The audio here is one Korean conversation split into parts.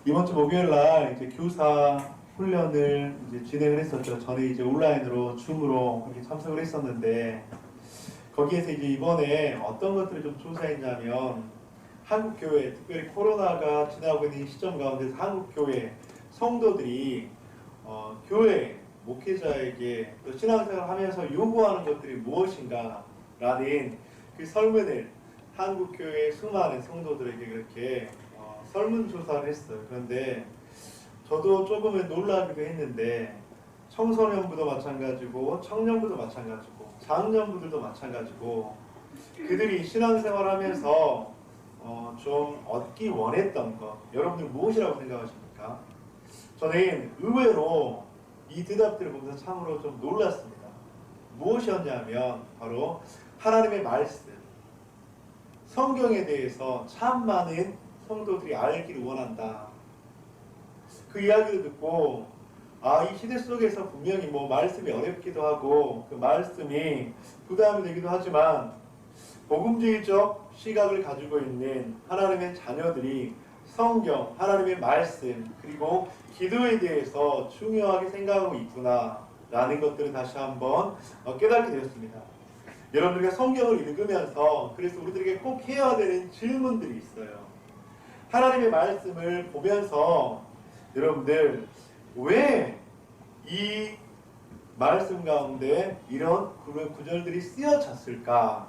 이번 주 목요일 날 이제 교사 훈련을 이제 진행을 했었죠. 전에 이제 온라인으로 줌으로 이렇게 참석을 했었는데 거기에서 이제 이번에 어떤 것들을 좀 조사했냐면 한국 교회, 특별히 코로나가 지나고 있는 시점 가운데서 한국 교회 성도들이 교회 목회자에게 또 신앙생활을 하면서 요구하는 것들이 무엇인가라는 그 설문을 한국 교회 수많은 성도들에게 그렇게 설문조사를 했어요. 그런데 저도 조금은 놀라기도 했는데 청소년부도 마찬가지고 청년부도 마찬가지고 장년부들도 마찬가지고 그들이 신앙생활을 하면서 좀 얻기 원했던 것 여러분들 무엇이라고 생각하십니까? 저는 의외로 이 대답들을 보면서 참으로 좀 놀랐습니다. 무엇이었냐면 바로 하나님의 말씀, 성경에 대해서 참 많은 성도들이 알기를 원한다. 그 이야기를 듣고 이 시대 속에서 분명히 말씀이 어렵기도 하고 그 말씀이 부담이 되기도 하지만 복음주의적 시각을 가지고 있는 하나님의 자녀들이 성경, 하나님의 말씀, 그리고 기도에 대해서 중요하게 생각하고 있구나 라는 것들을 다시 한번 깨닫게 되었습니다. 여러분들과 성경을 읽으면서 그래서 우리들에게 꼭 해야 되는 질문들이 있어요. 하나님의 말씀을 보면서 여러분들 왜 이 말씀 가운데 이런 구절들이 쓰여졌을까?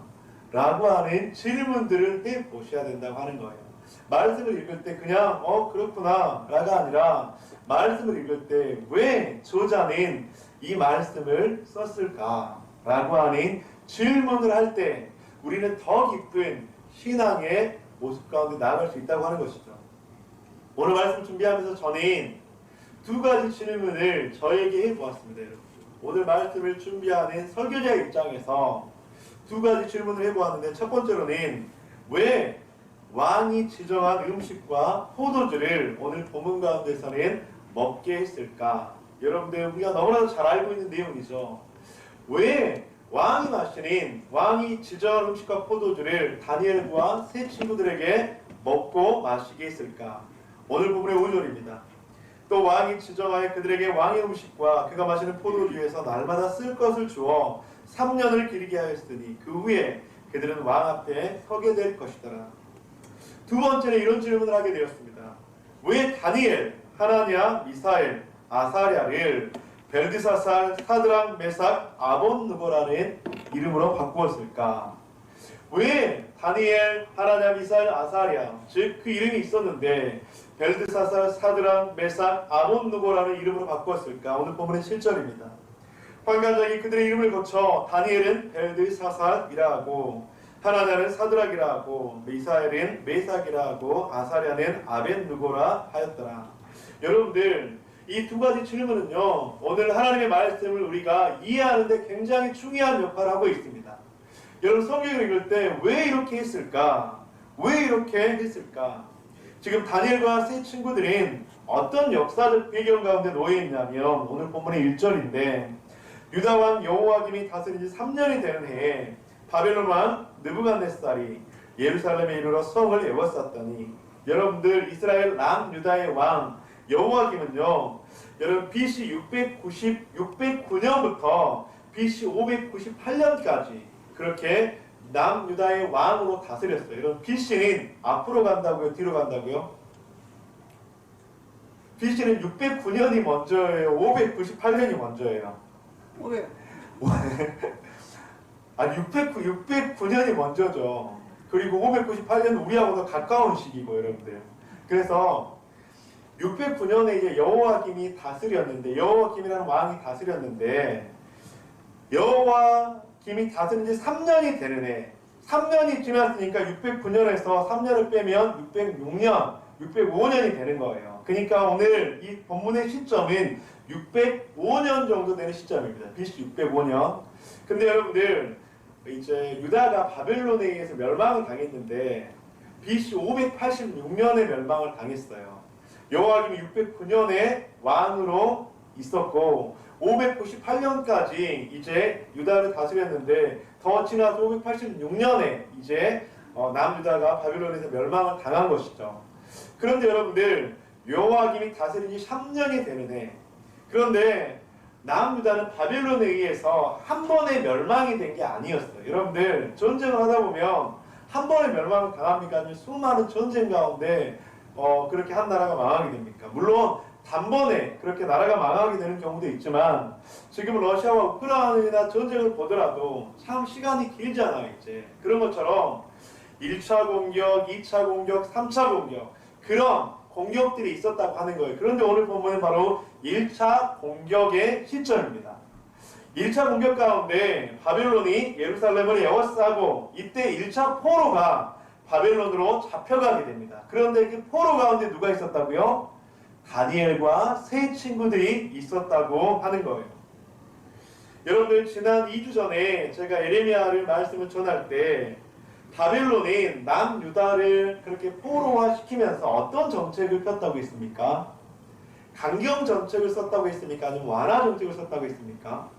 라고 하는 질문들을 해보셔야 된다고 하는 거예요. 말씀을 읽을 때 그냥 그렇구나 라가 아니라 말씀을 읽을 때 왜 저자는 이 말씀을 썼을까? 라고 하는 질문을 할 때 우리는 더 깊은 신앙의 모습 가운데 나아갈 수 있다고 하는 것이죠. 오늘 말씀 준비하면서 저는 두 가지 질문을 저에게 해보았습니다. 여러분. 오늘 말씀을 준비하는 설교자의 입장에서 두 가지 질문을 해보았는데 첫 번째로는 왜 왕이 지정한 음식과 포도주를 오늘 본문 가운데서는 먹게 했을까? 여러분들 우리가 너무나도 잘 알고 있는 내용이죠. 왜 왕이 지정한 음식과 포도주를 다니엘과 세 친구들에게 먹고 마시게 했을까? 오늘 본문의 5절입니다. 또 왕이 지정하여 그들에게 왕의 음식과 그가 마시는 포도주에서 날마다 쓸 것을 주어 3년을 기르게 하였으니 그 후에 그들은 왕 앞에 서게 될 것이더라. 두 번째는 이런 질문을 하게 되었습니다. 왜 다니엘, 하나냐, 미사엘, 아사랴를 벨드사살, 사드락, 메삭, 아본느고라는 이름으로 바꾸었을까? 왜 다니엘, 하나냐, 미사엘, 아사랴, 즉 그 이름이 있었는데 벨드사살, 사드락, 메삭, 아본느고라는 이름으로 바꾸었을까? 오늘 본문의 7절입니다. 환관장이 그들의 이름을 고쳐 다니엘은 벨드사살이라 하고 하나냐는 사드락이라 하고 미사엘은 메삭이라 하고 아사랴는 아벤느고라 하였더라. 여러분들 이 두 가지 질문은요 오늘 하나님의 말씀을 우리가 이해하는 데 굉장히 중요한 역할을 하고 있습니다. 여러분 성경을 읽을 때 왜 이렇게 했을까? 왜 이렇게 했을까? 지금 다니엘과 세 친구들은 어떤 역사적 배경 가운데 놓여 있냐면 오늘 본문의 1절인데 유다 왕 여호야김이 다스린 지 3년이 되는 해에 바벨론 왕 느부갓네살이 예루살렘에 이르러 성을 에워쌌더니 여러분들 이스라엘 남유다의 왕 여호야김은요 여러분 BC 609년부터 BC 598년까지 그렇게 남유다의 왕으로 다스렸어요. 여러분 BC는 앞으로 간다고요? 뒤로 간다고요? BC는 609년이 먼저예요? 598년이 먼저예요? 500. 아니 609년이 먼저죠. 그리고 598년은 우리하고 더 가까운 시기고 여러분들. 그래서 609년에 이제 여호야김이 다스렸는데 여호야김이라는 왕이 다스렸는데 여호야김이 다스린 지 3년이 되는 해 3년이 지났으니까 609년에서 3년을 빼면 606년 605년이 되는 거예요. 그러니까 오늘 이 본문의 시점은 605년 정도 되는 시점입니다. BC 605년. 근데 여러분들 이제 유다가 바벨론에 의해서 멸망을 당했는데 BC 586년에 멸망을 당했어요. 여호야김이 609년에 왕으로 있었고 598년까지 이제 유다를 다스렸는데 더 지나서 586년에 이제 남유다가 바벨론에서 멸망을 당한 것이죠. 그런데 여러분들 여호와김이 다스린 지 3년이 되는 해. 그런데 남유다는 바벨론에 의해서 한 번의 멸망이 된 게 아니었어요. 여러분들 전쟁을 하다 보면 한 번의 멸망을 당합니까? 아니면 수많은 전쟁 가운데 그렇게 한 나라가 망하게 됩니까? 물론 단번에 그렇게 나라가 망하게 되는 경우도 있지만 지금 러시아와 우크라이나 전쟁을 보더라도 참 시간이 길잖아요. 이제 그런 것처럼 1차 공격, 2차 공격, 3차 공격 그런 공격들이 있었다고 하는 거예요. 그런데 오늘 본문은 바로 1차 공격의 시점입니다. 1차 공격 가운데 바벨론이 예루살렘을 에워싸고 이때 1차 포로가 바벨론으로 잡혀가게 됩니다. 그런데 그 포로 가운데 누가 있었다고요? 다니엘과 세 친구들이 있었다고 하는 거예요. 여러분들 지난 2주 전에 제가 에레미야를 말씀을 전할 때 바벨론이 남유다를 그렇게 포로화 시키면서 어떤 정책을 폈다고 했습니까? 강경 정책을 썼다고 했습니까? 아니면 완화 정책을 썼다고 했습니까?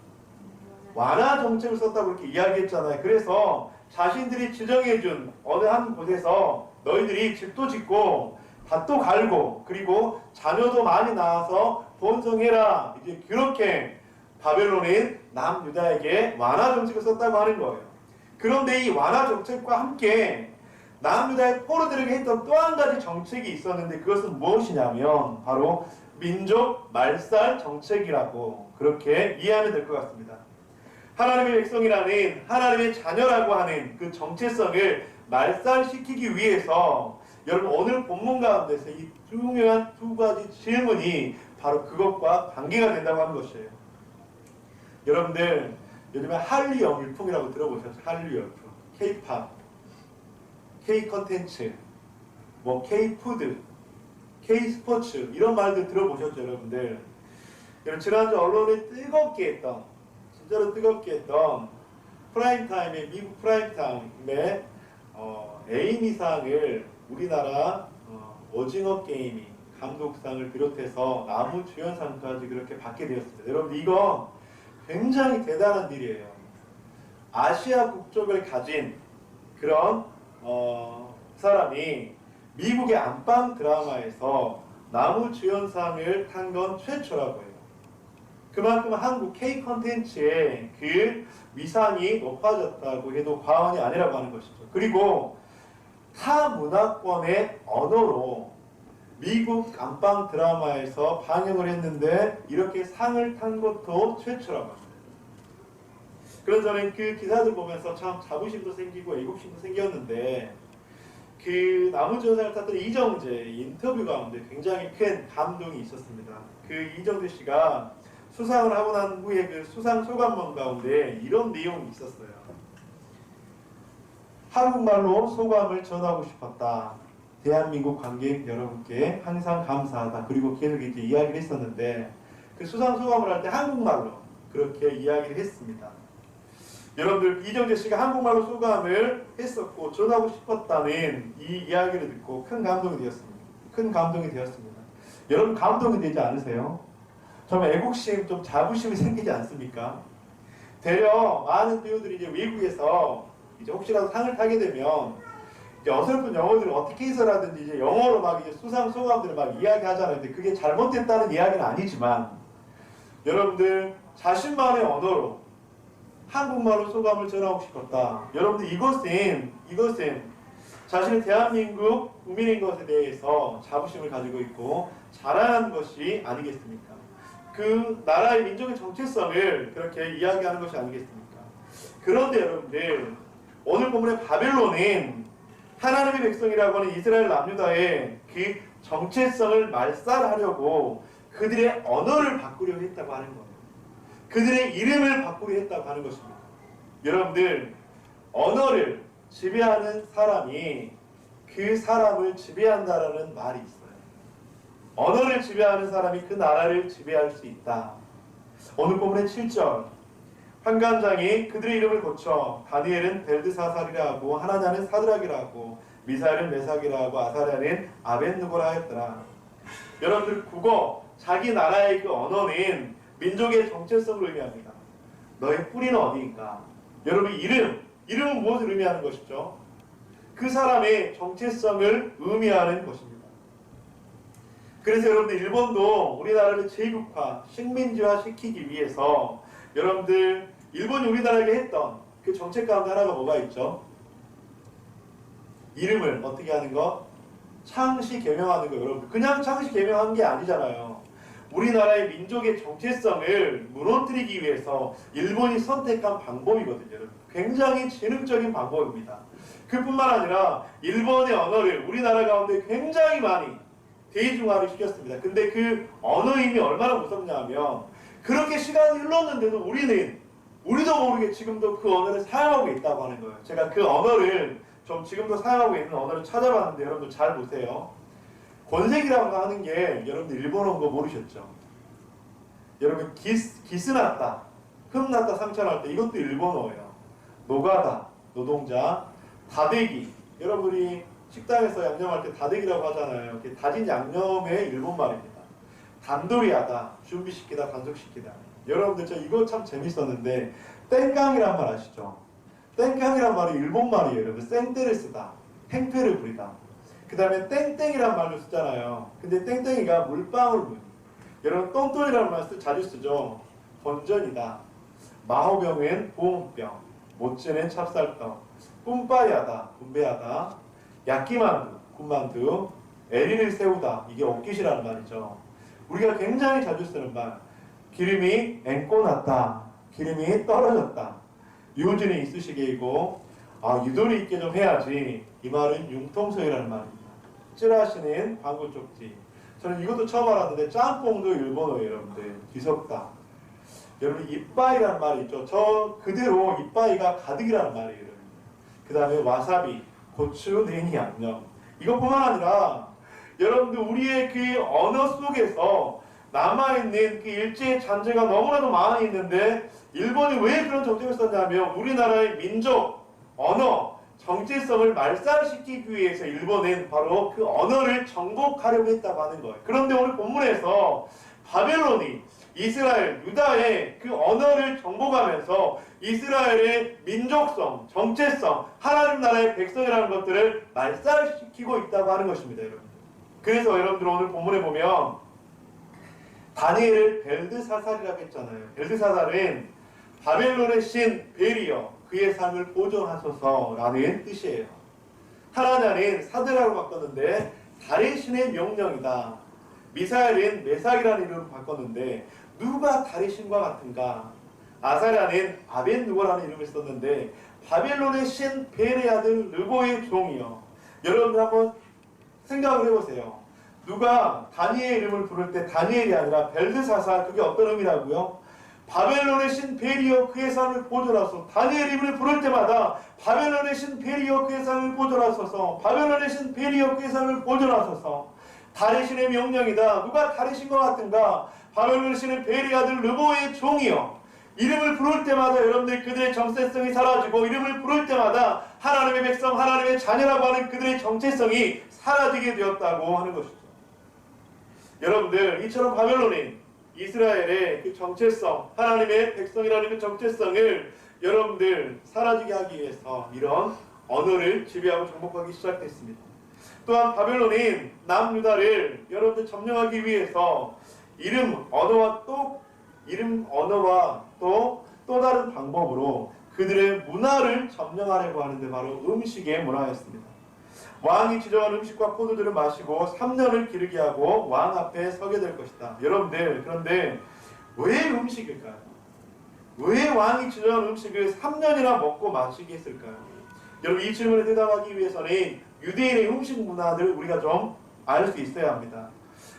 완화 정책을 썼다고 이렇게 이야기했잖아요. 그래서 자신들이 지정해준 어느 한 곳에서 너희들이 집도 짓고 밭도 갈고 그리고 자녀도 많이 낳아서 번성해라. 이제 그렇게 바벨론인 남유다에게 완화 정책을 썼다고 하는 거예요. 그런데 이 완화 정책과 함께 남유다의 포로들에게 했던 또 한 가지 정책이 있었는데 그것은 무엇이냐면 바로 민족 말살 정책이라고 그렇게 이해하면 될 것 같습니다. 하나님의 백성이라는 하나님의 자녀라고 하는 그 정체성을 말살시키기 위해서 여러분 오늘 본문 가운데서 이 중요한 두 가지 질문이 바로 그것과 관계가 된다고 하는 것이에요. 여러분들 요즘에 한류 열풍이라고 들어보셨죠? 한류 열풍, K-팝, K-컨텐츠, 뭐 K-푸드, K-스포츠 이런 말들 들어보셨죠, 여러분들? 여러분 지난주 언론이 뜨겁게 했던, 진짜로 뜨겁게 했던 프라임타임의 미국 프라임타임의 에이미상을 우리나라 오징어 게임이 감독상을 비롯해서 나무주연상까지 그렇게 받게 되었습니다. 여러분 이건 굉장히 대단한 일이에요. 아시아 국적을 가진 그런 사람이 미국의 안방 드라마에서 나무주연상을 탄 건 최초라고 해요. 그만큼 한국 K-컨텐츠의 그 위상이 높아졌다고 해도 과언이 아니라고 하는 것이죠. 그리고 타 문화권의 언어로 미국 안방 드라마에서 방영을 했는데 이렇게 상을 탄 것도 최초라고 합니다. 그래서 저는 그 기사들 보면서 참 자부심도 생기고 애국심도 생겼는데 그 나무주연상을 탔던 이정재 인터뷰 가운데 굉장히 큰 감동이 있었습니다. 그 이정재 씨가 수상을 하고 난 후에 그 수상 소감문 가운데 이런 내용이 있었어요. 한국말로 소감을 전하고 싶었다. 대한민국 관객 여러분께 항상 감사하다. 그리고 계속 이제 이야기를 했었는데 그 수상 소감을 할 때 한국말로 그렇게 이야기를 했습니다. 여러분들 이정재 씨가 한국말로 소감을 했었고 전하고 싶었다는 이 이야기를 듣고 큰 감동이 되었습니다. 큰 감동이 되었습니다. 여러분 감동이 되지 않으세요? 정말 애국심, 좀 자부심이 생기지 않습니까? 되려 많은 배우들이 이제 외국에서 이제 혹시라도 상을 타게 되면 이제 어설픈 영어들을 어떻게 해서라든지 이제 영어로 막 이제 수상 소감들을 막 이야기하잖아요. 근데 그게 잘못됐다는 이야기는 아니지만 여러분들 자신만의 언어로 한국말로 소감을 전하고 싶었다. 여러분들 이것은 자신의 대한민국 국민인 것에 대해서 자부심을 가지고 있고 자랑하는 것이 아니겠습니까? 그 나라의 민족의 정체성을 그렇게 이야기하는 것이 아니겠습니까? 그런데 여러분들 오늘 본문의 바벨론은 하나님의 백성이라고 하는 이스라엘 남유다의 그 정체성을 말살하려고 그들의 언어를 바꾸려 했다고 하는 거예요. 그들의 이름을 바꾸려 했다고 하는 것입니다. 여러분들 언어를 지배하는 사람이 그 사람을 지배한다라는 말이 있어요. 언어를 지배하는 사람이 그 나라를 지배할 수 있다. 오늘 본문의 7절 환관장이 그들의 이름을 고쳐 다니엘은 벨드사살이라 하고 하나냐는 사드락이라 하고 미사엘은 메삭이라 하고 아사랴는 아벳느고라 하였더라. 여러분들 국어, 자기 나라의 그 언어는 민족의 정체성을 의미합니다. 너의 뿌리는 어디인가? 여러분 이름은 무엇을 의미하는 것이죠? 그 사람의 정체성을 의미하는 것입니다. 그래서 여러분들 일본도 우리나라를 제국화, 식민지화 시키기 위해서 여러분들 일본이 우리나라에게 했던 그 정책 가운데 하나가 뭐가 있죠? 이름을 어떻게 하는 거? 창시 개명하는 거. 여러분 그냥 창시 개명한 게 아니잖아요. 우리나라의 민족의 정체성을 무너뜨리기 위해서 일본이 선택한 방법이거든요. 여러분. 굉장히 지능적인 방법입니다. 그뿐만 아니라 일본의 언어를 우리나라 가운데 굉장히 많이 대중화를 시켰습니다. 근데 그 언어임이 얼마나 무섭냐 하면 그렇게 시간이 흘렀는데도 우리도 모르게 지금도 그 언어를 사용하고 있다고 하는 거예요. 제가 그 언어를 좀 지금도 사용하고 있는 언어를 찾아봤는데 여러분들 잘 보세요. 권색이라고 하는 게 여러분들 일본어인 거 모르셨죠? 여러분 기스났다, 흠났다, 상처날 때 이것도 일본어예요. 노가다, 노동자, 다대기. 여러분이 식당에서 양념할 때 다대기라고 하잖아요. 이렇게 다진 양념의 일본말입니다. 단도리하다, 준비시키다, 간속시키다. 여러분들 저 이거 참 재밌었는데 땡깡이란 말 아시죠? 땡깡이란 말이 일본말이에요. 여러분 생떼를 쓰다, 행패를 부리다. 그 다음에 땡땡이란 말도 쓰잖아요. 근데 땡땡이가 물방울 분. 여러분 똥똥이라는 말 자주 쓰죠. 본전이다, 마호병엔 보온병, 못지는 찹쌀떡, 뿜빠이하다, 분배하다, 야끼만두, 군만두, 에리를 세우다. 이게 옷깃이라는 말이죠. 우리가 굉장히 자주 쓰는 말. 기름이 앵꼬 났다, 기름이 떨어졌다. 유진이 이쑤시개이고 유도리 있게 좀 해야지. 이 말은 융통성이라는 말입니다. 찌라시는 방구 쪽지. 저는 이것도 처음 알았는데 짬뽕도 일본어예요. 여러분들 뒤섞다. 여러분 이빠이라는 말이 있죠. 저 그대로 이빠이가 가득이라는 말이에요. 그 다음에 와사비, 고추, 냉이, 양념. 이것뿐만 아니라 여러분들 우리의 그 언어 속에서 남아있는 그 일제의 잔재가 너무나도 많이 있는데 일본이 왜 그런 정책을 썼냐면 우리나라의 민족, 언어, 정체성을 말살시키기 위해서 일본은 바로 그 언어를 정복하려고 했다고 하는 거예요. 그런데 오늘 본문에서 바벨론이 이스라엘, 유다의 그 언어를 정복하면서 이스라엘의 민족성, 정체성, 하나님 나라의 백성이라는 것들을 말살시키고 있다고 하는 것입니다. 여러분. 그래서 여러분들 오늘 본문에 보면 다니엘을 벨드사살이라고 했잖아요. 벨드사살은 바벨론의 신 베리어, 그의 삶을 보존하소서라는 뜻이에요. 하나냐는 사드라고 바꿨는데 달의 신의 명령이다. 미사엘은 메삭이라는 이름으로 바꿨는데 누가 달의 신과 같은가? 아사랴는 아벤누고라는 이름을 썼는데 바벨론의 신 벨의 아들 르보의 종이요. 여러분들 한번 생각을 해보세요. 누가 다니엘 이름을 부를 때 다니엘이 아니라 벨드사살, 그게 어떤 의미라고요? 바벨론의 신 베리어 그의 삶을 보존하소서. 다니엘 이름을 부를 때마다 바벨론의 신 베리어 그의 삶을 보존하소서, 바벨론의 신 베리어 그의 삶을 보존하소서. 달의 신의 명령이다. 누가 달의 신과 같은가? 바벨론의 신은 벨의 아들 르보의 종이요. 이름을 부를 때마다 여러분들 그들의 정체성이 사라지고 이름을 부를 때마다 하나님의 백성, 하나님의 자녀라고 하는 그들의 정체성이 사라지게 되었다고 하는 것이죠. 여러분들 이처럼 바벨론인 이스라엘의 그 정체성, 하나님의 백성이라는 그 정체성을 여러분들 사라지게 하기 위해서 이런 언어를 지배하고 정복하기 시작했습니다. 또한 바벨론인 남유다를 여러분들 점령하기 위해서 이름 언어와 또 다른 방법으로 그들의 문화를 점령하려고 하는데 바로 음식의 문화였습니다. 왕이 지정한 음식과 포도주를 마시고 3년을 기르게 하고 왕 앞에 서게 될 것이다. 여러분들 그런데 왜 음식일까요? 왜 왕이 지정한 음식을 3년이나 먹고 마시게 했을까요? 여러분 이 질문에 대답하기 위해서는 유대인의 음식 문화를 우리가 좀 알 수 있어야 합니다.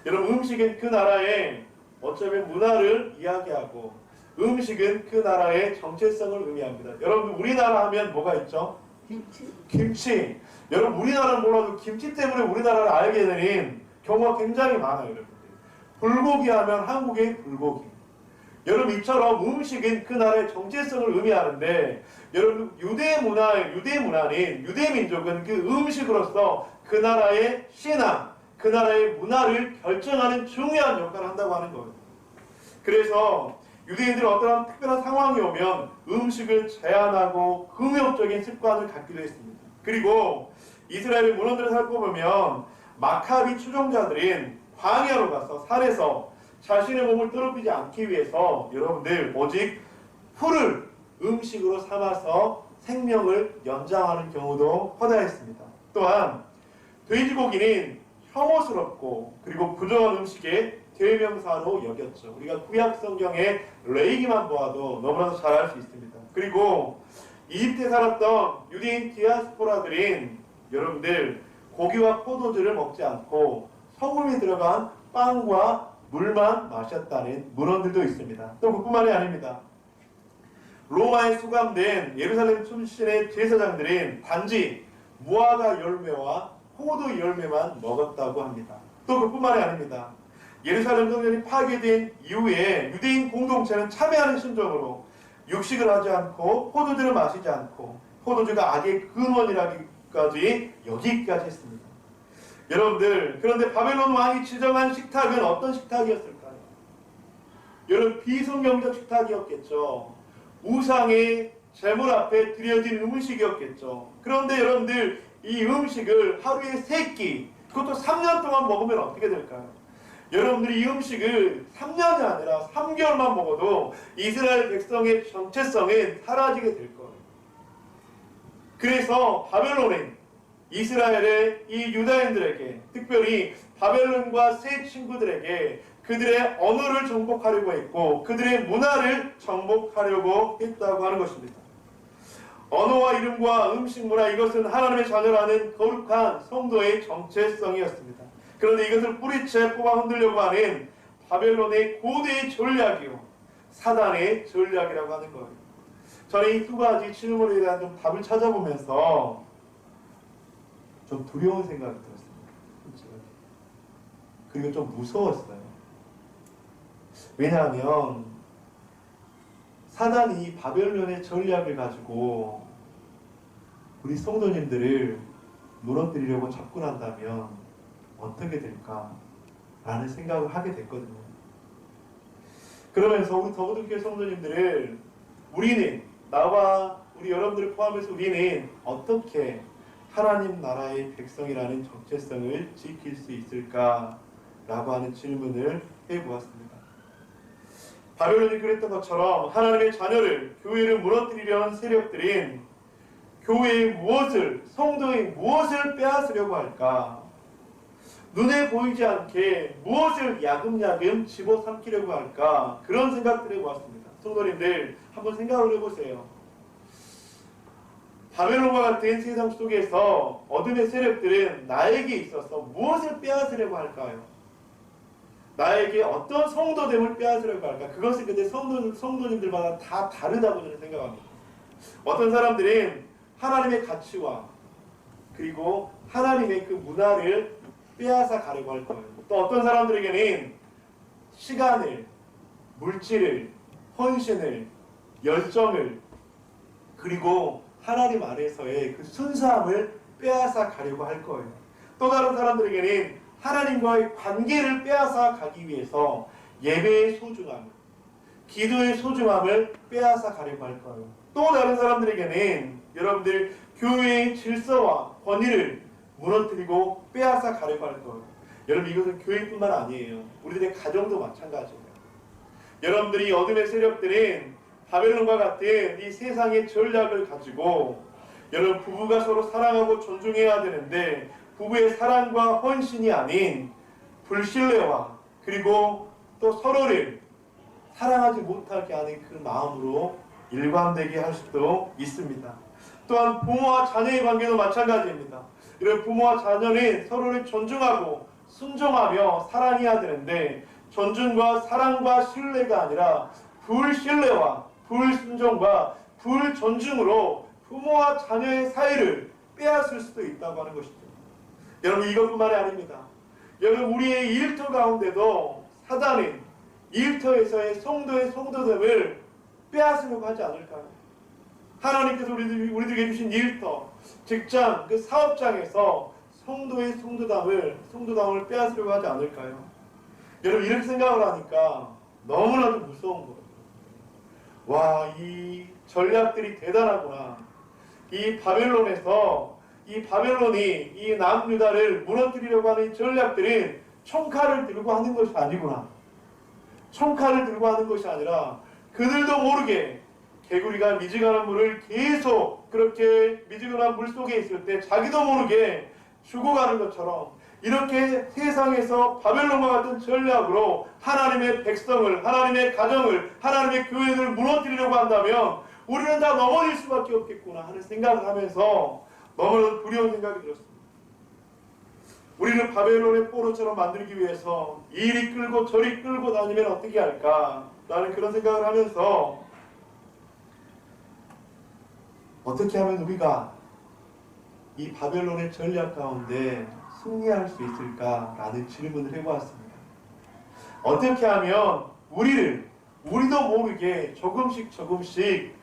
여러분 음식은 그 나라의 어쩌면 문화를 이야기하고 음식은 그 나라의 정체성을 의미합니다. 여러분 우리나라 하면 뭐가 있죠? 김치. 여러분 우리나라는 몰라도 김치 때문에 우리나라를 알게 되는 경우가 굉장히 많아요. 여러분들. 불고기 하면 한국의 불고기. 여러분 이처럼 음식은 그 나라의 정체성을 의미하는데 여러분 유대문화는 유대민족은 그 음식으로서 그 나라의 신앙, 그 나라의 문화를 결정하는 중요한 역할을 한다고 하는 거예요. 그래서 유대인들은 어떠한 특별한 상황이 오면 음식을 제한하고 금욕적인 습관을 갖기도 했습니다. 그리고 이스라엘의 문헌들을 살펴보면 마카비 추종자들은 광야로 가서 산에서 자신의 몸을 더럽히지 않기 위해서 여러분들 오직 풀을 음식으로 삼아서 생명을 연장하는 경우도 허다했습니다. 또한 돼지고기는 혐오스럽고 그리고 부정한 음식의 대명사로 여겼죠. 우리가 구약 성경의 레위기만 보아도 너무나도 잘 알 수 있습니다. 그리고 이집트에 살았던 유대인 디아스포라들은 여러분들 고기와 포도주를 먹지 않고 소금이 들어간 빵과 물만 마셨다는 문헌들도 있습니다. 또 그뿐만이 아닙니다. 로마에 수감된 예루살렘 출신의 제사장들은 단지 무화과 열매와 포도 열매만 먹었다고 합니다. 또 그뿐만이 아닙니다. 예루살렘 성전이 파괴된 이후에 유대인 공동체는 참회하는 심정으로 육식을 하지 않고 포도주를 마시지 않고 포도주가 악의 근원이라기까지 여기까지 했습니다. 여러분들, 그런데 바벨론 왕이 지정한 식탁은 어떤 식탁이었을까요? 여러분, 비성경적 식탁이었겠죠. 우상의 제물 앞에 드려진 음식이었겠죠. 그런데 여러분들, 이 음식을 하루에 3끼, 그것도 3년 동안 먹으면 어떻게 될까요? 여러분들이 이 음식을 3년이 아니라 3개월만 먹어도 이스라엘 백성의 정체성은 사라지게 될 거예요. 그래서 바벨론은 이스라엘의 이 유다인들에게, 특별히 바벨론과 세 친구들에게 그들의 언어를 정복하려고 했고 그들의 문화를 정복하려고 했다고 하는 것입니다. 언어와 이름과 음식 문화, 이것은 하나님의 자녀라는 거룩한 성도의 정체성이었습니다. 그런데 이것을 뿌리채 뽑아 흔들려고 하는 바벨론의 고대의 전략이요, 사단의 전략이라고 하는 거예요. 저는 이 두 가지 질문에 대한 좀 답을 찾아보면서 좀 두려운 생각이 들었습니다. 그리고 좀 무서웠어요. 왜냐하면 사단이 바벨론의 전략을 가지고 우리 성도님들을 무너뜨리려고 접근한다면 어떻게 될까라는 생각을 하게 됐거든요. 그러면서 우리 더부드교회 성도님들을 우리는, 나와 우리 여러분들을 포함해서 우리는 어떻게 하나님 나라의 백성이라는 정체성을 지킬 수 있을까라고 하는 질문을 해보았습니다. 바벨론이 그랬던 것처럼 하나님의 자녀를, 교회를 무너뜨리려는 세력들은 교회의 무엇을, 성도의 무엇을 빼앗으려고 할까? 눈에 보이지 않게 무엇을 야금야금 집어삼키려고 할까? 그런 생각들을 해보았습니다. 성도님들, 한번 생각을 해보세요. 바벨론과 같은 세상 속에서 어둠의 세력들은 나에게 있어서 무엇을 빼앗으려고 할까요? 나에게 어떤 성도됨을 빼앗으려고 할까? 그것은 근데 성도님들마다 다 다르다고 저는 생각합니다. 어떤 사람들은 하나님의 가치와 그리고 하나님의 그 문화를 빼앗아 가려고 할 거예요. 또 어떤 사람들에게는 시간을, 물질을, 헌신을, 열정을, 그리고 하나님 안에서의 그 순수함을 빼앗아 가려고 할 거예요. 또 다른 사람들에게는 하나님과의 관계를 빼앗아 가기 위해서 예배의 소중함, 기도의 소중함을 빼앗아 가려고 할 거예요. 또 다른 사람들에게는 여러분들 교회의 질서와 권위를 무너뜨리고 빼앗아 가려고 할 거예요. 여러분, 이것은 교회뿐만 아니에요. 우리들의 가정도 마찬가지예요. 여러분들이 어둠의 세력들은 바벨론과 같은 이 세상의 전략을 가지고 여러분, 부부가 서로 사랑하고 존중해야 되는데 부부의 사랑과 헌신이 아닌 불신뢰와 그리고 또 서로를 사랑하지 못하게 하는 그 마음으로 일관되게 할 수도 있습니다. 또한 부모와 자녀의 관계도 마찬가지입니다. 이런 부모와 자녀는 서로를 존중하고 순종하며 사랑해야 되는데 존중과 사랑과 신뢰가 아니라 불신뢰와 불순종과 불존중으로 부모와 자녀의 사이를 빼앗을 수도 있다고 하는 것이죠. 여러분, 이것뿐만이 아닙니다. 여러분, 우리의 일터 가운데도 사단은 일터에서의 성도의 성도됨을 빼앗으려고 하지 않을까요? 하나님께서 우리들에게 주신 일터, 직장, 그 사업장에서 성도의 성도담을 빼앗으려고 하지 않을까요? 여러분, 이렇게 생각을 하니까 너무나도 무서운 거예요. 와, 이 전략들이 대단하구나. 이 바벨론이 이 남유다를 무너뜨리려고 하는 전략들은 총칼을 들고 하는 것이 아니구나. 총칼을 들고 하는 것이 아니라 그들도 모르게 개구리가 미지근한 물을 계속 그렇게 미지근한 물 속에 있을 때 자기도 모르게 죽어가는 것처럼 이렇게 세상에서 바벨론과 같은 전략으로 하나님의 백성을, 하나님의 가정을, 하나님의 교회를 무너뜨리려고 한다면 우리는 다 넘어질 수밖에 없겠구나 하는 생각을 하면서 너무나도 두려운 생각이 들었습니다. 우리는 바벨론의 포로처럼 만들기 위해서 이리 끌고 저리 끌고 다니면 어떻게 할까? 라는 그런 생각을 하면서 어떻게 하면 우리가 이 바벨론의 전략 가운데 승리할 수 있을까라는 질문을 해보았습니다. 어떻게 하면 우리도 모르게 조금씩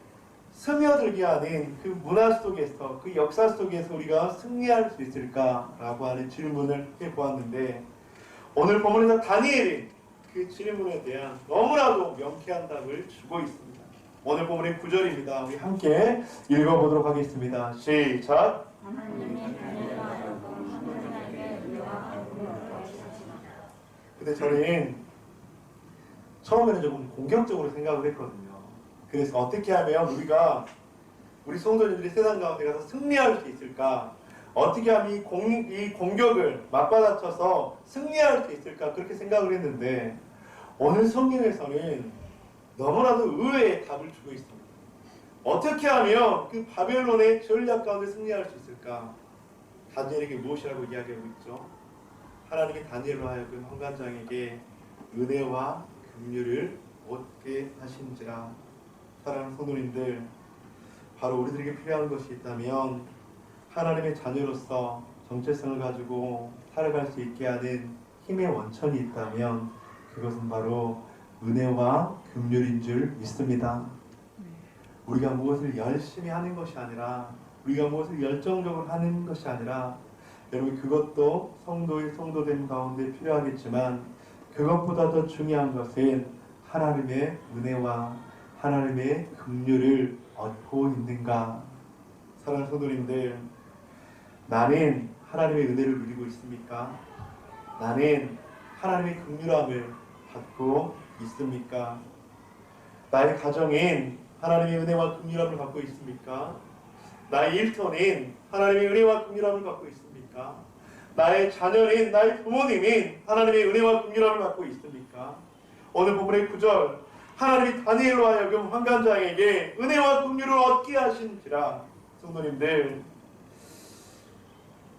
스며들게 하는 그 문화 속에서, 그 역사 속에서 우리가 승리할 수 있을까라고 하는 질문을 해보았는데, 오늘 본문에서 다니엘이 그 질문에 대한 너무나도 명쾌한 답을 주고 있습니다. 오늘 본문의 9절입니다. 우리 함께 읽어보도록 하겠습니다. 시작! 근데 저는 처음에는 조금 공격적으로 생각을 했거든요. 그래서 어떻게 하면 우리 성도님들이 세상 가운데 가서 승리할 수 있을까? 어떻게 하면 이 공격을 맞받아쳐서 승리할 수 있을까? 그렇게 생각을 했는데 오늘 성경에서는 너무나도 의외의 답을 주고 있습니다. 어떻게 하면 그 바벨론의 전략 가운데 승리할 수 있을까? 다니엘에게 무엇이라고 이야기하고 있죠? 하나님이 다니엘로 하여금 환관장에게 은혜와 긍휼을 얻게 하신지라. 사랑하는 성도님들, 바로 우리들에게 필요한 것이 있다면 하나님의 자녀로서 정체성을 가지고 살아갈 수 있게 하는 힘의 원천이 있다면 그것은 바로 은혜와 긍휼인 줄 믿습니다. 우리가 무엇을 열심히 하는 것이 아니라, 우리가 무엇을 열정적으로 하는 것이 아니라, 여러분 그것도 성도됨 가운데 필요하겠지만 그것보다 더 중요한 것은 하나님의 은혜와 하나님의 긍휼을 얻고 있는가. 사랑하는 성도님들, 나는 하나님의 은혜를 누리고 있습니까? 나는 하나님의 긍휼함을 받고 있습니까? 나의 가정인 하나님의 은혜와 긍휼함을 받고 있습니까? 나의 일터인 하나님의 은혜와 긍휼함을 받고 있습니까? 나의 자녀인 나의 부모님인 하나님의 은혜와 긍휼함을 받고 있습니까? 오늘 본문의 9절, 하나님이 다니엘로 하여금 환관장에게 은혜와 긍휼을 얻게 하신지라. 성도님들,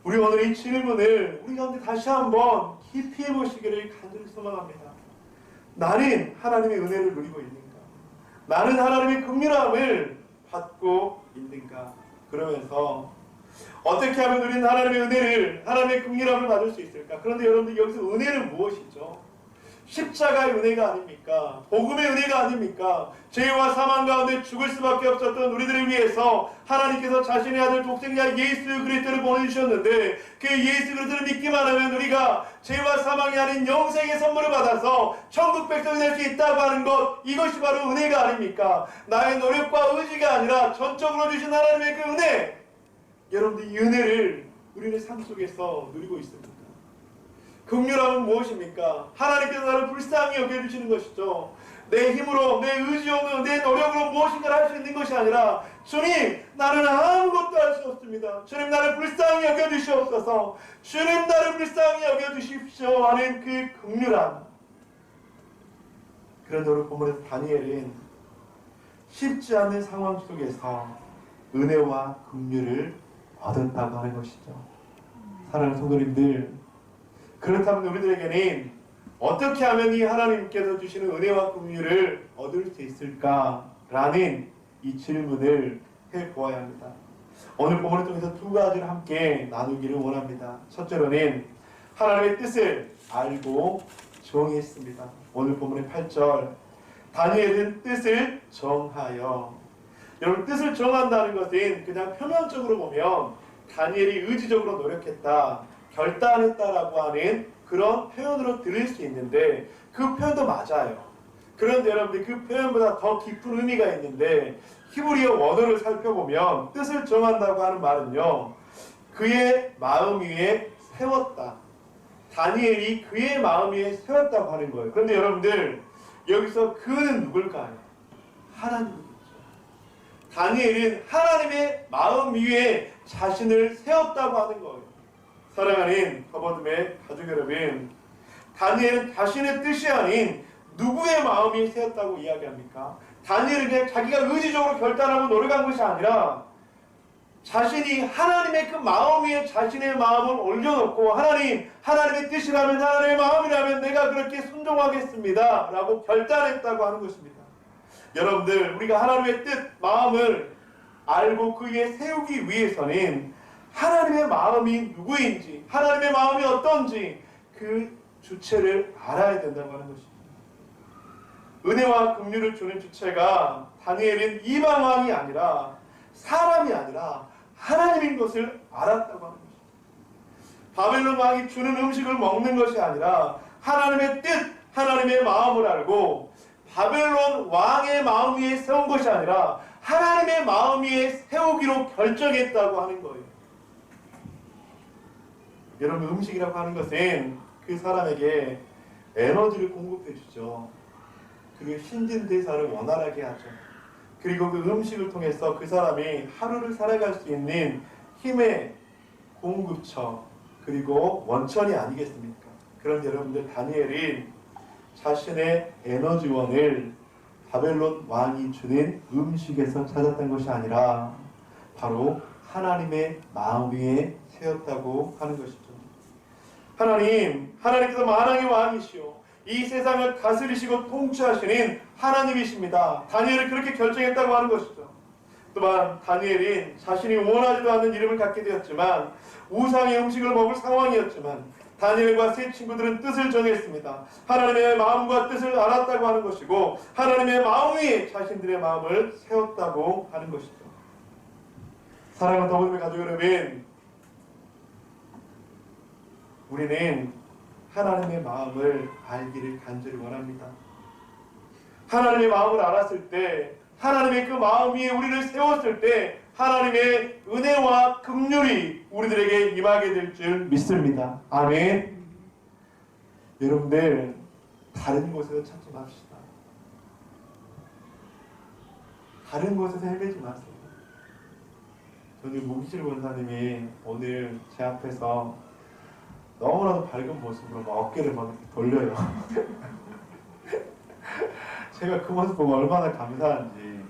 우리 오늘 이 질문을 우리 가운데 다시 한번 깊이 해보시기를 간절히 소망합니다. 나는 하나님의 은혜를 누리고 있는가? 나는 하나님의 긍휼함을 받고 있는가? 그러면서 어떻게 하면 우리는 하나님의 은혜를, 하나님의 긍휼함을 받을 수 있을까? 그런데 여러분들, 여기서 은혜는 무엇이죠? 십자가의 은혜가 아닙니까? 복음의 은혜가 아닙니까? 죄와 사망 가운데 죽을 수밖에 없었던 우리들을 위해서 하나님께서 자신의 아들 독생자 예수 그리스도를 보내주셨는데, 그 예수 그리스도를 믿기만 하면 우리가 죄와 사망이 아닌 영생의 선물을 받아서 천국 백성이 될 수 있다고 하는 것, 이것이 바로 은혜가 아닙니까? 나의 노력과 의지가 아니라 전적으로 주신 하나님의 그 은혜, 여러분들 이 은혜를 우리는 삶 속에서 누리고 있습니다. 긍휼함은 무엇입니까? 하나님께서 나를 불쌍히 여겨주시는 것이죠. 내 힘으로, 내 의지로, 내 노력으로 무엇인가를 할 수 있는 것이 아니라, 주님, 나는 아무것도 할 수 없습니다. 주님, 나를 불쌍히 여겨주시옵소서. 주님, 나를 불쌍히 여겨주십시오 하는 그 긍휼함. 그런데 오늘 본문에서 다니엘은 쉽지 않은 상황 속에서 은혜와 긍휼을 얻었다고 하는 것이죠. 사랑하는 성도님들, 그렇다면 우리들에게는 어떻게 하면 이 하나님께서 주시는 은혜와 긍휼을 얻을 수 있을까라는 이 질문을 해보아야 합니다. 오늘 본문을 통해서 두 가지를 함께 나누기를 원합니다. 첫째로는 하나님의 뜻을 알고 정했습니다. 오늘 본문의 8절, 다니엘은 뜻을 정하여. 여러분, 뜻을 정한다는 것은 그냥 표면적으로 보면 다니엘이 의지적으로 노력했다, 결단했다라고 하는 그런 표현으로 들릴 수 있는데, 그 표현도 맞아요. 그런데 여러분들, 그 표현보다 더 깊은 의미가 있는데, 히브리어 원어를 살펴보면 뜻을 정한다고 하는 말은요, 그의 마음 위에 세웠다, 다니엘이 그의 마음 위에 세웠다고 하는 거예요. 그런데 여러분들, 여기서 그는 누굴까요? 하나님이죠. 다니엘은 하나님의 마음 위에 자신을 세웠다고 하는 거예요. 사랑하는 더버듬의 가족 여러분, 다니엘은 자신의 뜻이 아닌 누구의 마음이 세웠다고 이야기합니까? 다니엘은 그냥 자기가 의지적으로 결단하고 노력한 것이 아니라 자신이 하나님의 그 마음 위에 자신의 마음을 올려놓고 하나님의 뜻이라면, 하나님의 마음이라면 내가 그렇게 순종하겠습니다 라고 결단했다고 하는 것입니다. 여러분들, 우리가 하나님의 뜻, 마음을 알고 그 위에 세우기 위해서는 하나님의 마음이 누구인지, 하나님의 마음이 어떤지 그 주체를 알아야 된다고 하는 것입니다. 은혜와 긍휼을 주는 주체가 다니엘은 이방 왕이 아니라, 사람이 아니라 하나님인 것을 알았다고 하는 것입니다. 바벨론 왕이 주는 음식을 먹는 것이 아니라 하나님의 뜻, 하나님의 마음을 알고 바벨론 왕의 마음 위에 세운 것이 아니라 하나님의 마음 위에 세우기로 결정했다고 하는 거예요. 여러분, 음식이라고 하는 것은 그 사람에게 에너지를 공급해 주죠. 그리고 신진대사를 원활하게 하죠. 그리고 그 음식을 통해서 그 사람이 하루를 살아갈 수 있는 힘의 공급처, 그리고 원천이 아니겠습니까? 그런데 여러분들, 다니엘이 자신의 에너지원을 바벨론 왕이 주는 음식에서 찾았던 것이 아니라 바로 하나님의 마음 위에 세웠다고 하는 것이죠. 하나님께서 만왕의 왕이시오, 이 세상을 다스리시고 통치하시는 하나님이십니다. 다니엘이 그렇게 결정했다고 하는 것이죠. 또한 다니엘이 자신이 원하지도 않는 이름을 갖게 되었지만, 우상의 음식을 먹을 상황이었지만 다니엘과 세 친구들은 뜻을 정했습니다. 하나님의 마음과 뜻을 알았다고 하는 것이고, 하나님의 마음 위에 자신들의 마음을 세웠다고 하는 것이죠. 사랑하는 더버듬의 가족 여러분, 우리는 하나님의 마음을 알기를 간절히 원합니다. 하나님의 마음을 알았을 때, 하나님의 그 마음 위에 우리를 세웠을 때 하나님의 은혜와 긍휼이 우리들에게 임하게 될 줄 믿습니다. 아멘. 여러분들, 다른 곳에서 찾지 맙시다. 다른 곳에서 헤매지 마세요. 저는 무기실 권사님이 오늘 제 앞에서 너무나도 밝은 모습으로 막 어깨를 막 돌려요. 제가 그 모습 보고 얼마나 감사한지.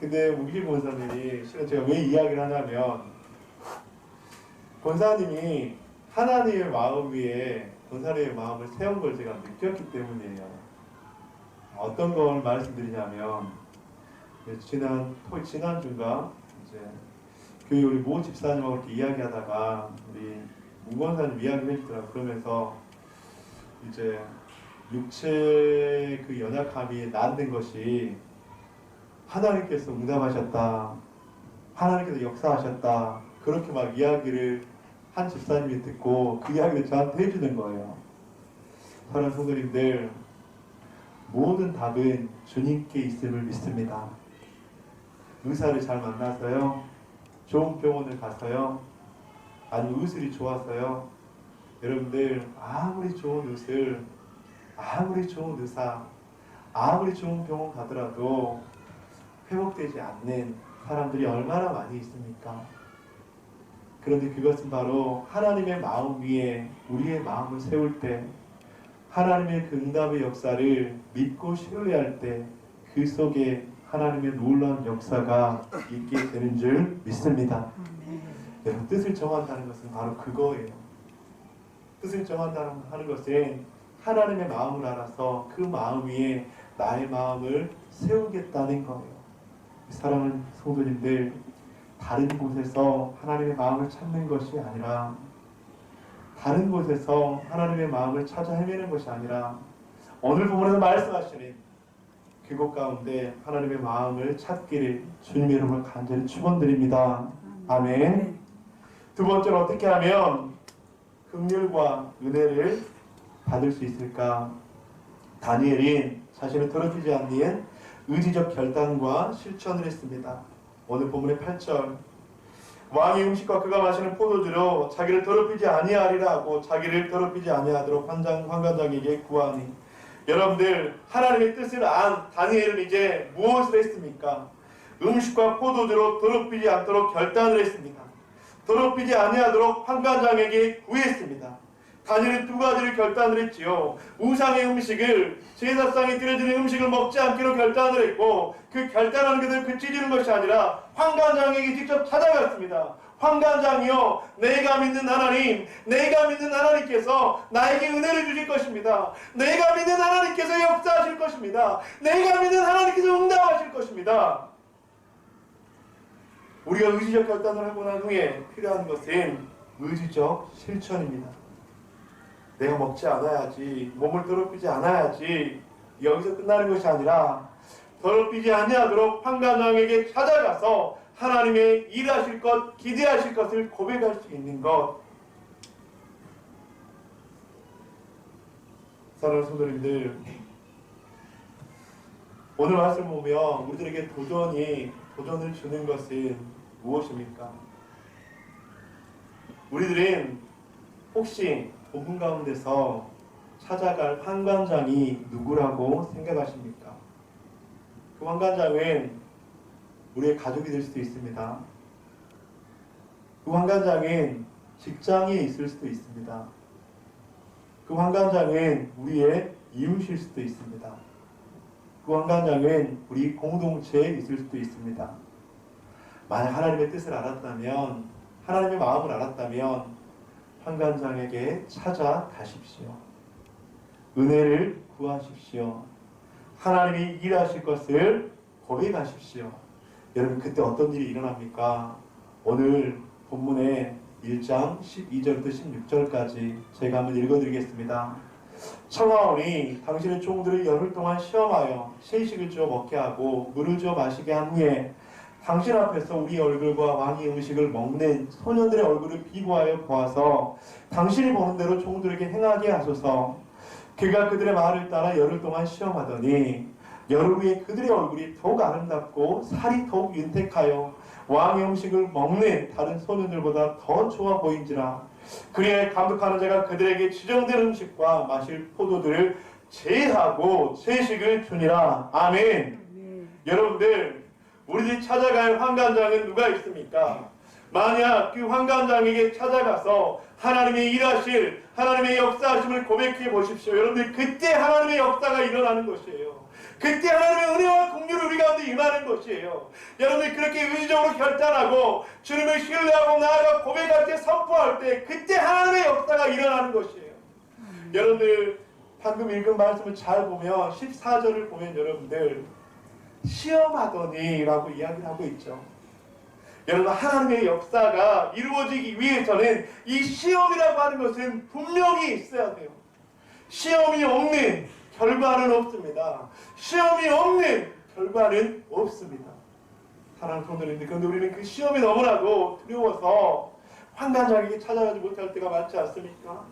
근데 무기실 권사님이, 실은 제가 왜 이야기를 하냐면, 권사님이 하나님의 마음 위에 권사님의 마음을 세운 걸 제가 느꼈기 때문이에요. 어떤 걸 말씀드리냐면, 지난주인가 이제 교회 우리 모 집사님하고 이렇게 이야기하다가 우리 문 권사님 이야기를 해주더라고요. 그러면서 이제 육체 그 연약함이 낫는 것이 하나님께서 응답하셨다, 하나님께서 역사하셨다, 그렇게 막 이야기를 한 집사님이 듣고 그 이야기를 저한테 해주는 거예요. 사랑하는 성도님들, 모든 답은 주님께 있음을 믿습니다. 의사를 잘 만나서요, 좋은 병원을 가서요, 아니면 의술이 좋아서요, 여러분들 아무리 좋은 의술, 아무리 좋은 의사, 아무리 좋은 병원 가더라도 회복되지 않는 사람들이 얼마나 많이 있습니까? 그런데 그것은 바로 하나님의 마음 위에 우리의 마음을 세울 때, 하나님의 그 응답의 역사를 믿고 신뢰할 때 그 속에 하나님의 놀라운 역사가 있게 되는 줄 믿습니다. 여러분, 뜻을 정한다는 것은 바로 그거예요. 뜻을 정한다는 하는 것은 하나님의 마음을 알아서 그 마음 위에 나의 마음을 세우겠다는 거예요. 사랑하는 성도님들, 다른 곳에서 하나님의 마음을 찾는 것이 아니라, 다른 곳에서 하나님의 마음을 찾아 헤매는 것이 아니라, 오늘 부분에서 말씀하시는 그곳 가운데 하나님의 마음을 찾기를 주님의 이름으로 간절히 축원드립니다. 아멘. 두 번째로, 어떻게 하면 긍휼과 은혜를 받을 수 있을까? 다니엘이 자신을 더럽히지 않는 의지적 결단과 실천을 했습니다. 오늘 본문의 8절, 왕의 음식과 그가 마시는 포도주로 자기를 더럽히지 아니하리라 하고 자기를 더럽히지 아니하도록 환관장에게 구하니. 여러분들, 하나님의 뜻을 안 다니엘은 이제 무엇을 했습니까? 음식과 포도주로 더럽히지 않도록 결단을 했습니다. 더럽히지 아니하도록 환관장에게 구했습니다. 다니엘은 두 가지를 결단을 했지요. 우상의 음식을, 제사상에 드려지는 음식을 먹지 않기로 결단을 했고, 그 결단하는 것을 그치지는 것이 아니라 환관장에게 직접 찾아갔습니다. 환관장이여, 내가 믿는 하나님, 내가 믿는 하나님께서 나에게 은혜를 주실 것입니다. 내가 믿는 하나님께서 역사하실 것입니다. 내가 믿는 하나님께서 응답하실 것입니다. 우리가 의지적 결단을 하고 난 후에 필요한 것은 의지적 실천입니다. 내가 먹지 않아야지, 몸을 더럽히지 않아야지, 여기서 끝나는 것이 아니라 더럽히지 아니하도록 환관장에게 찾아가서 하나님의 일하실 것, 기대하실 것을 고백할 수 있는 것. 사랑하는 성도님들, 오늘 말씀 보면 우리들에게 도전을 주는 것은 무엇입니까? 우리들은 혹시 본문 가운데서 찾아갈 환관장이 누구라고 생각하십니까? 그 환관장은 우리의 가족이 될 수도 있습니다. 그 환관장은 직장에 있을 수도 있습니다. 그 환관장은 우리의 이웃일 수도 있습니다. 그 환관장은 우리 공동체에 있을 수도 있습니다. 만약 하나님의 뜻을 알았다면, 하나님의 마음을 알았다면 환관장에게 찾아가십시오. 은혜를 구하십시오. 하나님이 일하실 것을 고백하십시오. 여러분, 그때 어떤 일이 일어납니까? 오늘 본문의 1장 12절부터 16절까지 제가 한번 읽어드리겠습니다. 청하오니 당신의 종들을 열흘 동안 시험하여 세식을 주어 먹게 하고 물을 주어 마시게 한 후에 당신 앞에서 우리 얼굴과 왕의 음식을 먹는 소년들의 얼굴을 비교하여 보아서 당신이 보는 대로 종들에게 행하게 하소서. 그가 그들의 말을 따라 열흘 동안 시험하더니 열흘 후에 그들의 얼굴이 더욱 아름답고 살이 더욱 윤택하여 왕의 음식을 먹는 다른 소년들보다 더 좋아 보인지라. 그리하여 감독하는 자가 그들에게 지정된 음식과 마실 포도들을 제하고 세식을 주니라. 아멘. 여러분들, 우리들이 찾아갈 환관장은 누가 있습니까? 만약 그 환관장에게 찾아가서 하나님의 일하실, 하나님의 역사하심을 고백해 보십시오. 여러분들, 그때 하나님의 역사가 일어나는 것이에요. 그때 하나님의 은혜와 긍휼을 우리 가운데 임하는 것이에요. 여러분들, 그렇게 의지적으로 결단하고 주님을 신뢰하고 나아가 고백할 때, 선포할 때, 그때 하나님의 역사가 일어나는 것이에요. 여러분들, 방금 읽은 말씀을 잘 보면 14절을 보면 여러분들 시험하더니 라고 이야기를 하고 있죠. 여러분, 하나님의 역사가 이루어지기 위해서는 이 시험이라고 하는 것은 분명히 있어야 돼요. 시험이 없는 결과는 없습니다. 시험이 없는 결과는 없습니다. 사랑하는 성도님들, 그런데 우리는 그 시험이 너무나도 두려워서 환관장에게 찾아가지 못할 때가 많지 않습니까?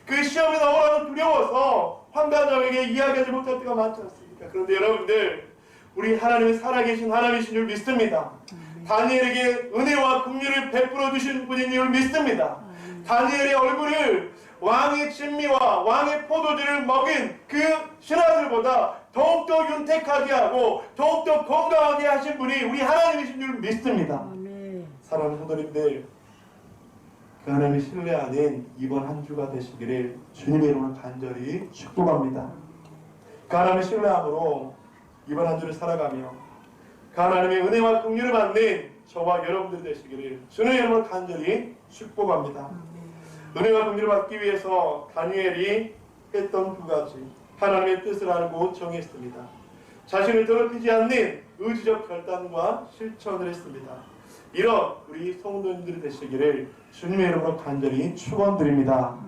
그 시험이 너무나도 두려워서 환관장에게 이야기하지 못할 때가 많지 않습니까? 그런데 여러분들, 우리 하나님은 살아계신 하나님이신 줄 믿습니다. 다니엘에게 은혜와 긍휼을 베풀어 주신 분인 줄 믿습니다. 다니엘의 얼굴을 왕의 진미와 왕의 포도주를 먹은 그 신하들보다 더욱더 윤택하게 하고 더욱더 건강하게 하신 분이 우리 하나님이신 줄 믿습니다. 사랑하는 성도님들, 그 하나님을 신뢰하는 이번 한 주가 되시기를 주님의 이름으로 간절히 축복합니다. 그 하나님을 신뢰함으로 이번 한 주를 살아가며 그 하나님의 은혜와 긍휼을 받는 저와 여러분들 되시기를 주님의 이름으로 간절히 축복합니다. 은혜와 긍휼을 받기 위해서 다니엘이 했던 두 가지, 하나님의 뜻을 알고 정했습니다. 자신을 더럽히지 않는 의지적 결단과 실천을 했습니다. 이런 우리 성도님들이 되시기를 주님의 이름으로 간절히 축원드립니다.